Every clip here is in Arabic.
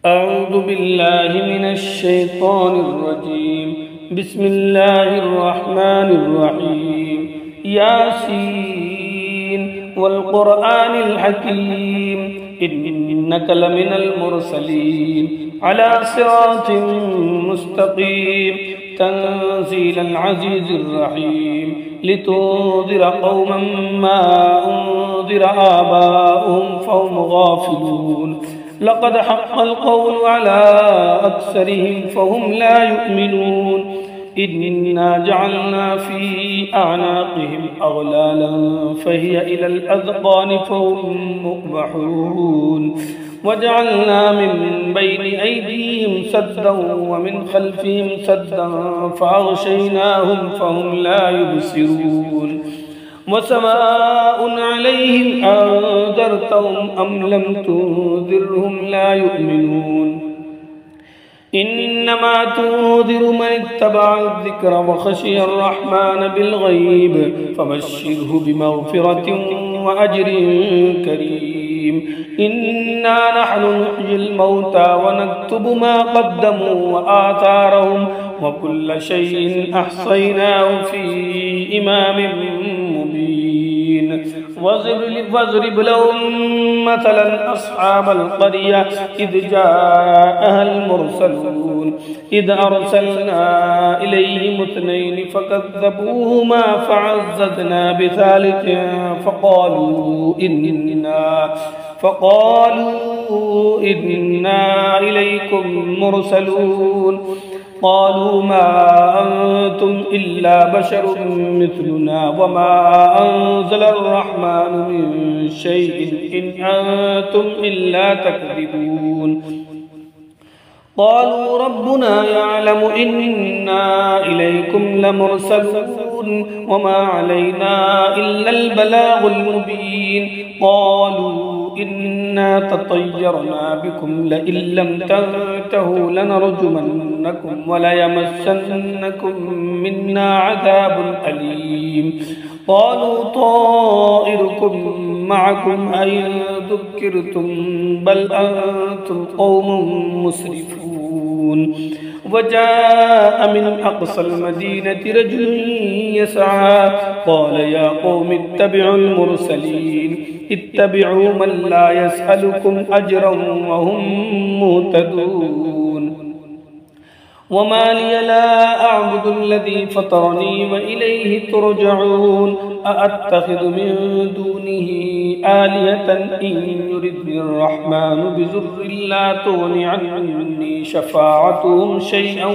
أعوذ بالله من الشيطان الرجيم. بسم الله الرحمن الرحيم. ياسين والقرآن الحكيم إنك لمن المرسلين على صراط مستقيم تنزيل العزيز الرحيم لتنذر قوما ما أنذر آباؤهم فهم غافلون. لقد حق القول على أكثرهم فهم لا يؤمنون. إنا جعلنا في أعناقهم أغلالا فهي إلى الأذقان فهم مقمحون. وجعلنا من بين أيديهم سدا ومن خلفهم سدا فأغشيناهم فهم لا يبصرون. وسواء عليهم أنذرتهم أم لم تنذرهم لا يؤمنون. إنما تنذر من اتبع الذكر وخشي الرحمن بالغيب فبشره بمغفرة وأجر كريم. إنا نحن نحيي الموتى ونكتب ما قدموا وآثارهم وكل شيء أحصيناه في إمام مبين. واضرب لهم مثلا أصحاب القرية إذ جاءها المرسلون إذ أرسلنا إليهم اثنين فكذبوهما فعززنا بثالث فقالوا إنا إليكم مرسلون. قالوا ما أنتم إلا بشر مثلنا وما أنزل الرحمن من شيء إن أنتم إلا تكذبون. قالوا ربنا يعلم إنا إليكم لمرسلون وما علينا إلا البلاغ المبين. قالوا إنا تطيرنا بكم لئن لم تنتهوا لنرجمنكم وليمسنكم منا عذاب أليم. قالوا طائركم معكم أئن ذكرتم بل أنتم قوم مسرفون. وجاء من أقصى المدينة رجل يسعى قال يا قوم اتبعوا المرسلين اتبعوا من لا يسألكم أجرا وهم مهتدون. وما لي لا أعبد الذي فطرني وإليه ترجعون. أأتخذ من دونه آلهة إن يردني الرحمن بضر لا تغن عني شفاعتهم شيئا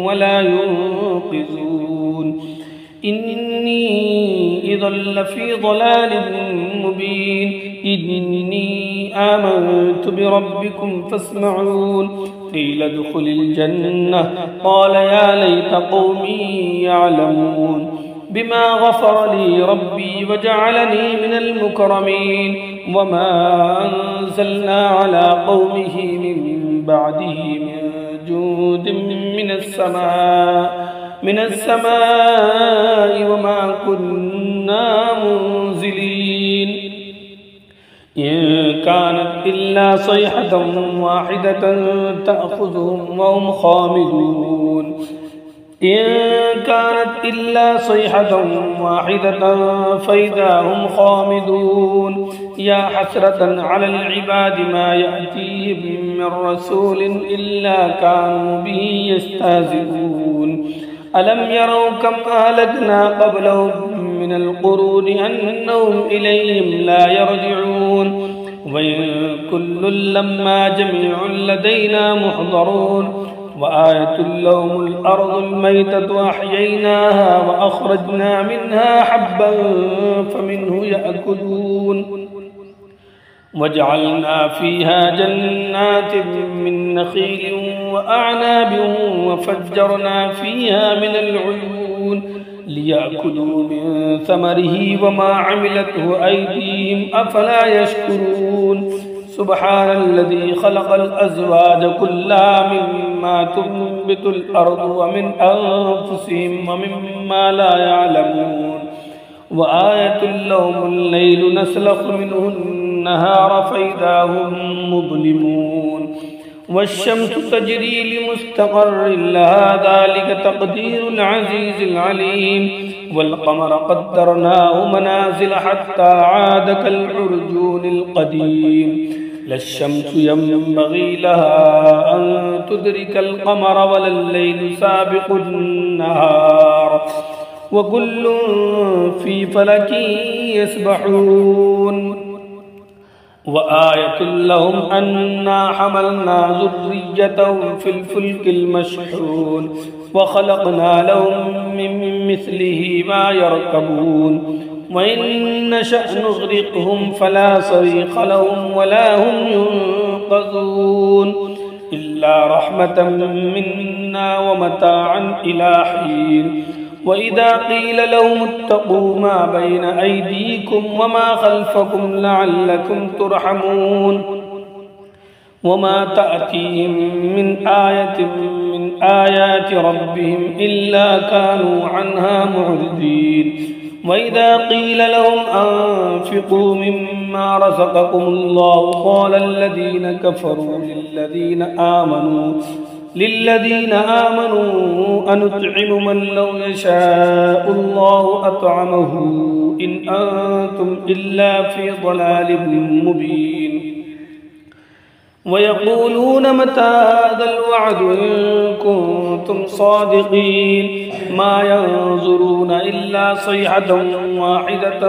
ولا ينقذون. إني إذا لفي ضلال مبين. إني آمنت بربكم فاسمعون. قيل ادخل الجنة قال يا ليت قومي يعلمون بما غفر لي ربي وجعلني من المكرمين. وما أنزلنا على قومه من بعده من جود من السماء وما كنا منزلين. إن كانت إلا صيحة واحدة تأخذهم وهم خامدون. إن كانت إلا صيحة واحدة فإذا هم خامدون. يا حسرة على العباد ما يأتيهم من رسول إلا كانوا به يستهزئون. ألم يروا كم أهلكنا قبلهم من القرون أنهم إليهم لا يرجعون. وإن كل لما جميع لدينا محضرون. وآية لهم الأرض الميتة أحييناها وأخرجنا منها حبا فمنه يأكلون. وجعلنا فيها جنات من نخيل وأعناب وفجرنا فيها من العيون ليأكلوا من ثمره وما عملته أيديهم أفلا يشكرون. سبحان الذي خلق الأزواج كلها مما تنبت الأرض ومن أنفسهم ومما لا يعلمون. وآية لهم الليل نسلخ منه النهار فإذا هم مظلمون. والشمس تجري لمستقر لها ذلك تقدير العزيز العليم والقمر قدرناه منازل حتى عاد كالعرجون القديم لا الشمس ينبغي لها أن تدرك القمر ولا الليل سابق النهار وكل في فلك يسبحون وآية لهم أنا حملنا ذريتهم في الفلك المشحون وخلقنا لهم من مثله ما يركبون وإن نشأ نغرقهم فلا صريخ لهم ولا هم ينقذون إلا رحمة منا ومتاعا إلى حين وإذا قيل لهم اتقوا ما بين أيديكم وما خلفكم لعلكم ترحمون وما تأتيهم من آية من آيات ربهم إلا كانوا عنها معرضين وإذا قيل لهم أنفقوا مما رزقكم الله قال الذين كفروا للذين آمنوا أنطعم من لو يشاء الله أطعمه إن أنتم إلا في ضلال مبين ويقولون متى هذا الوعد إن كنتم صادقين ما ينظرون إلا صيحة واحدة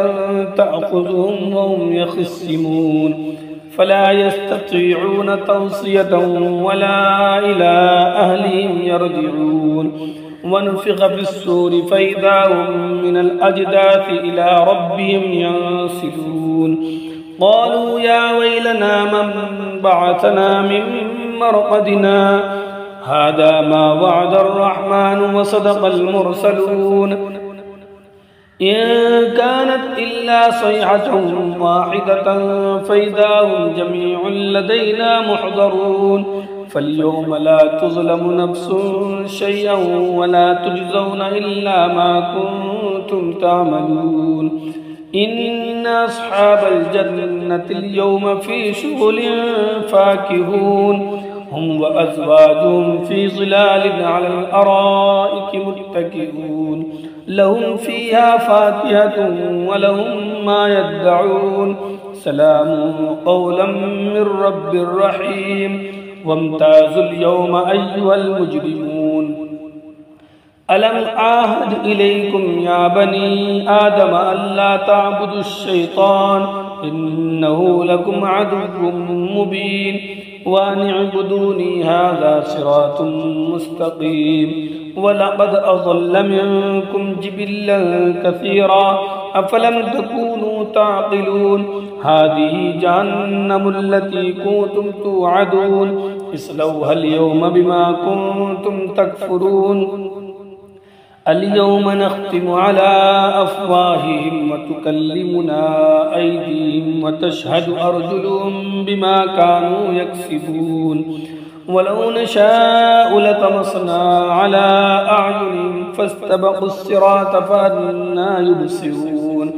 تأخذهم وهم يخصمون فلا يستطيعون توصية ولا إلى أهلهم يرجعون ونفخ في الصور فإذا هم من الأجداث إلى ربهم ينسلون قالوا يا ويلنا من بعثنا من مرقدنا هذا ما وعد الرحمن وصدق المرسلون إن كانت إلا صيحة واحدة فإذا هم جميع لدينا محضرون فاليوم لا تظلم نفس شيئا ولا تجزون إلا ما كنتم تعملون إن أصحاب الجنة اليوم في شغل فاكهون هم وأزواجهم في ظلال على الأرائك متكئون لهم فيها فاكهة ولهم ما يدعون سلام قولا من رب رحيم وامتازوا اليوم أيها المجرمون ألم أعهد إليكم يا بني آدم ألا تعبدوا الشيطان إنه لكم عدو مبين وأن اعبدوني هذا صراط مستقيم ولقد أضل منكم جبلا كثيرا أفلم تكونوا تعقلون هذه جهنم التي كنتم توعدون اصلوها اليوم بما كنتم تكفرون اليوم نختم على أفواههم وتكلمنا أيديهم وتشهد أرجلهم بما كانوا يكسبون ولو نشاء لطمسنا على أعينهم فاستبقوا الصراط فأنى يبصرون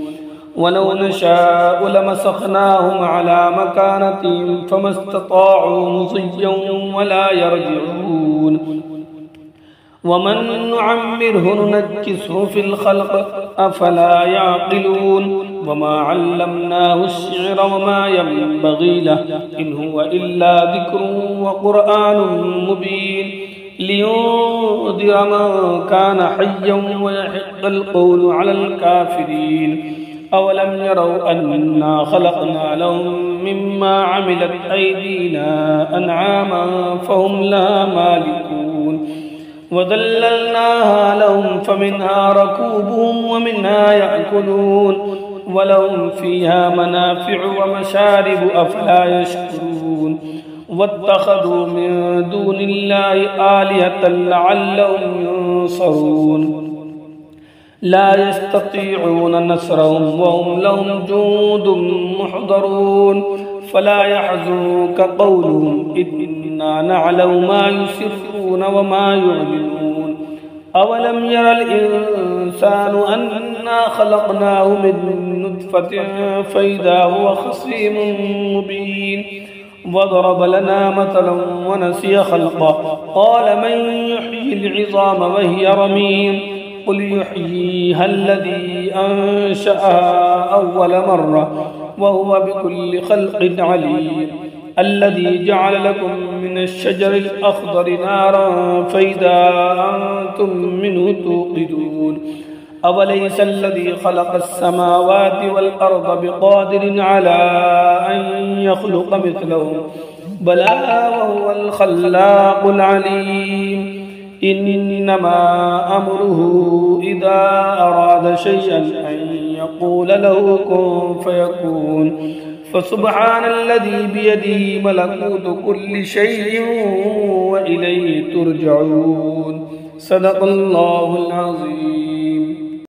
ولو نشاء لمسخناهم على مكانتهم فما استطاعوا مضيا ولا يرجعون ومن نعمره ننكسه في الخلق أفلا يعقلون وما علمناه الشعر وما ينبغي له إن هو إلا ذكر وقرآن مبين لينذر من كان حيا ويحق القول على الكافرين أولم يروا أنا خلقنا لهم مما عملت أيدينا أنعاما فهم لها مالكون وذللناها لهم فمنها ركوبهم ومنها يأكلون ولهم فيها منافع ومشارب أفلا يشكرون واتخذوا من دون الله آلهة لعلهم ينصرون لا يستطيعون نصرهم وهم لهم جند محضرون فلا يحزنك قولهم إنا نعلم ما يسرون وما يعلنون أولم ير الإنسان أنا خلقناه من نطفة فإذا هو خصيم مبين وضرب لنا مثلا ونسي خلقه قال من يحيي العظام وهي رميم قل يحييها الذي أنشأها أول مرة وهو بكل خلق عليم الذي جعل لكم من الشجر الأخضر نارا فإذا أنتم منه توقدون أوليس الذي خلق السماوات والأرض بقادر على أن يخلق مثلهم بلى وهو الخلاق العليم إنما أمره إذا أراد شيئا أن يقول له كن فيكون فسبحان الذي بيده ملكوت كل شيء وإليه ترجعون صدق الله العظيم.